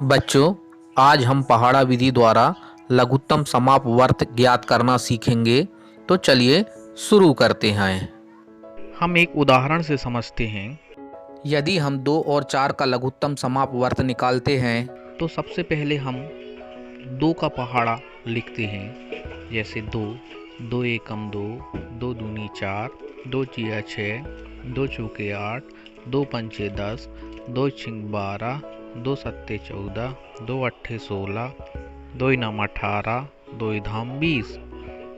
बच्चों, आज हम पहाड़ा विधि द्वारा लघुत्तम समापवर्त ज्ञात करना सीखेंगे। तो चलिए शुरू करते हैं। हम एक उदाहरण से समझते हैं। यदि हम 2 और 4 का लघुत्तम समापवर्त निकालते हैं तो सबसे पहले हम 2 का पहाड़ा लिखते हैं। जैसे 2, 2 एकम 2, 2 दूनी 4, 2 चिया 6, 2 चौके 8, 2 पंचे 10, 2 छिंग 12, 2 सत्ते 14, 2 अट्ठे 16, 2 इनाम 18, 2 धाम 20,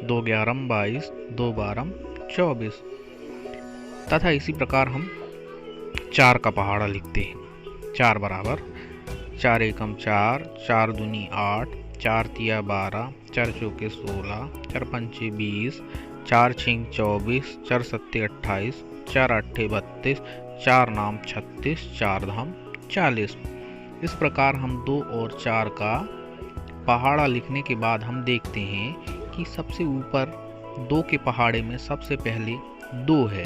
2 ग्यारम 22, 2 बारम 24 तथा इसी प्रकार हम 4 का पहाड़ा लिखते हैं। 4 बराबर 4 एकम 4, 4 दूनी 8, 4 तिया 12, 4 चौके 16, 4 पंचे 20, 4 छिंग 24, 4 सत्ते 28, 4 अट्ठे 32, 4 नाम 36, 4 धाम 40। इस प्रकार हम 2 और 4 का पहाड़ा लिखने के बाद हम देखते हैं कि सबसे ऊपर 2 के पहाड़े में सबसे पहले 2 है।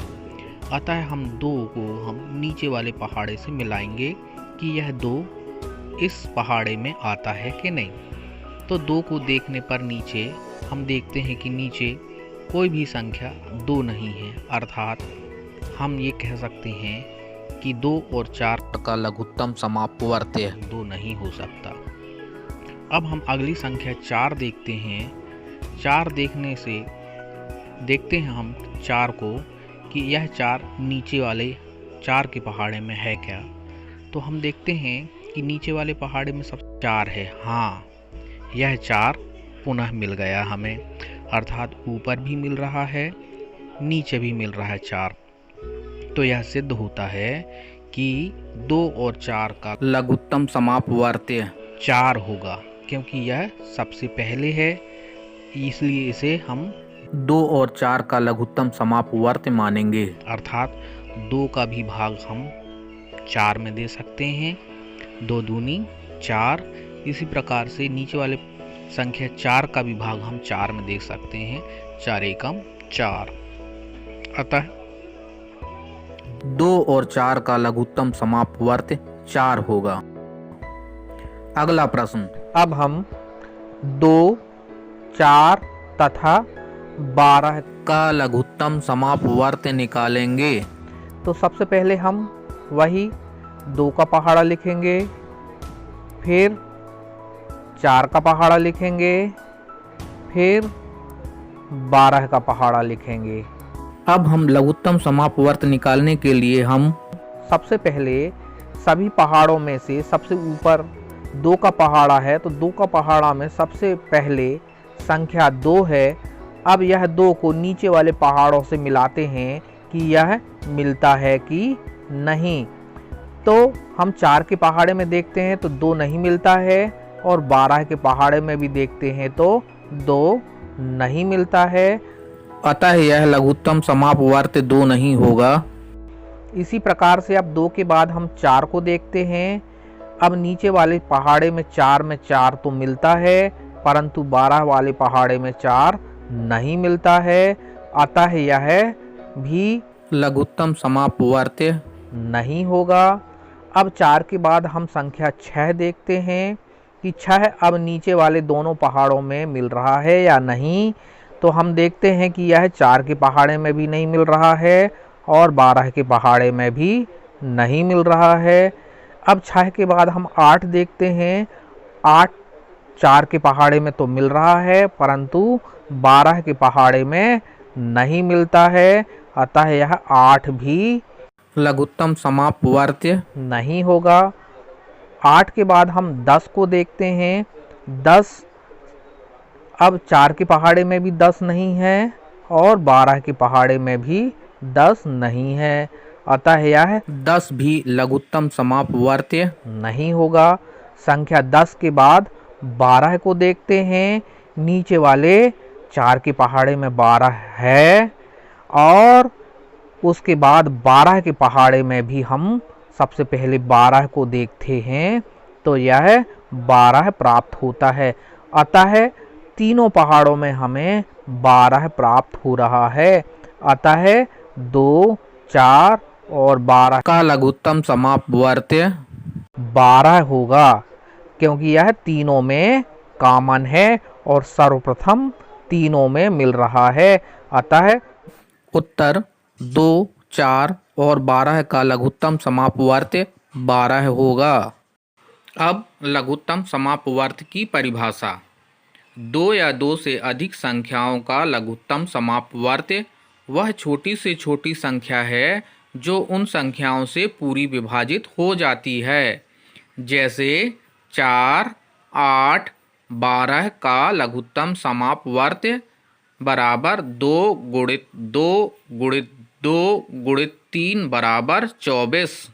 अतः हम 2 को हम नीचे वाले पहाड़े से मिलाएंगे कि यह 2 इस पहाड़े में आता है कि नहीं। तो 2 को देखने पर नीचे हम देखते हैं कि नीचे कोई भी संख्या 2 नहीं है, अर्थात हम ये कह सकते हैं कि 2 और 4 का लघुत्तम समापवर्त 2 नहीं हो सकता। अब हम अगली संख्या 4 देखते हैं। 4 देखने से देखते हैं हम 4 को कि यह 4 नीचे वाले 4 के पहाड़े में है क्या। तो हम देखते हैं कि नीचे वाले पहाड़े में सब 4 है। हाँ, यह 4 पुनः मिल गया हमें, अर्थात ऊपर भी मिल रहा है, नीचे भी मिल रहा है 4। तो यह सिद्ध होता है कि 2 और 4 का लघुत्तम समापवर्त 4 होगा, क्योंकि यह सबसे पहले है, इसलिए इसे हम 2 और 4 का लघुत्तम समापवर्त मानेंगे। अर्थात 2 का भी भाग हम 4 में दे सकते हैं। 2 दूनी 4। इसी प्रकार से नीचे वाले संख्या 4 का भी भाग हम 4 में दे सकते हैं। 4 एकम 4। अतः 2 और 4 का लघुत्तम समापवर्त 4 होगा। अगला प्रश्न। अब हम 2, 4 तथा 12 का लघुत्तम समापवर्त निकालेंगे। तो सबसे पहले हम वही 2 का पहाड़ा लिखेंगे, फिर 4 का पहाड़ा लिखेंगे, फिर 12 का पहाड़ा लिखेंगे। अब हम लघुत्तम समापवर्त निकालने के लिए हम सबसे पहले सभी पहाड़ों में से सबसे ऊपर 2 का पहाड़ा है, तो 2 का पहाड़ा में सबसे पहले संख्या 2 है। अब यह 2 को नीचे वाले पहाड़ों से मिलाते हैं कि यह मिलता है कि नहीं। तो हम 4 के पहाड़े में देखते हैं तो 2 नहीं मिलता है, और 12 के पहाड़े में भी देखते हैं तो 2 नहीं मिलता है। अतः यह लघुत्तम समापवर्त 2 नहीं होगा। इसी प्रकार से अब 2 के बाद हम 4 को देखते हैं। अब नीचे वाले पहाड़े में 4 तो मिलता है, परंतु 12 वाले पहाड़े में 4 नहीं मिलता है। अतः यह भी लघुत्तम समापवर्त नहीं होगा। अब 4 के बाद हम संख्या 6 देखते हैं कि 6 अब नीचे वाले दोनों पहाड़ों में मिल रहा है या नहीं। तो हम देखते हैं कि यह 4 के पहाड़े में भी नहीं मिल रहा है, और 12 के पहाड़े में भी नहीं मिल रहा है। अब 6 के बाद हम 8 देखते हैं। 8 4 के पहाड़े में तो मिल रहा है, परंतु 12 के पहाड़े में नहीं मिलता है। अतः यह 8 भी लघुत्तम समापवर्त नहीं होगा। 8 के बाद हम 10 को देखते हैं। 10 अब 4 के पहाड़े में भी 10 नहीं है, और 12 के पहाड़े में भी 10 नहीं है। अतः यह 10 भी लघुत्तम समापवर्त नहीं होगा। संख्या 10 के बाद 12 को देखते हैं। नीचे वाले 4 के पहाड़े में 12 है, और उसके बाद 12 के पहाड़े में भी हम सबसे पहले 12 को देखते हैं, तो यह 12 प्राप्त होता है। अतः तीनों पहाड़ों में हमें 12 प्राप्त हो रहा है। अतः 2, 4 और 12 का लघुत्तम समापवर्त 12 होगा। क्योंकि यह तीनों में कॉमन है और सर्वप्रथम तीनों में मिल रहा है। अतः उत्तर 2, 4 और 12 का लघुत्तम समापवर्त 12 होगा। अब लघुत्तम समापवर्त की परिभाषा। 2 या 2 से अधिक संख्याओं का लघुत्तम समापवर्त वह छोटी से छोटी संख्या है जो उन संख्याओं से पूरी विभाजित हो जाती है। जैसे 4, 8, 12 का लघुत्तम समापवर्त बराबर 2 गुणित 2 गुणित 2 गुणित 3 बराबर 24।